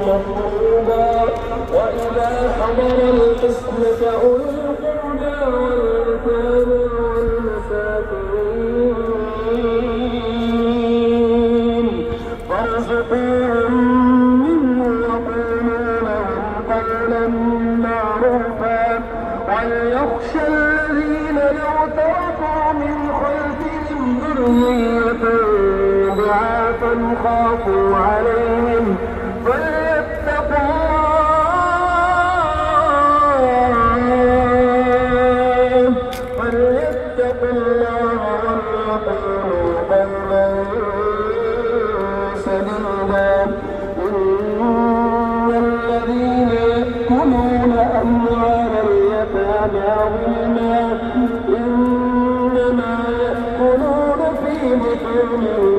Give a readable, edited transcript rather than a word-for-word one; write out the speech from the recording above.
مفروضا وإذا حضر القسمة أولو القربى واليتامى والمساكين فارزقوهم منه وقولوا لهم قولا معروفا وليخشى الذين لو تركوا من خلفهم ذرية ضعافا خافوا عليهم فليتقوا الله ويقولوا قولا سديدا إن الذين يأكلون أموال اليتامى ظلما إنما يأكلون في بطونهم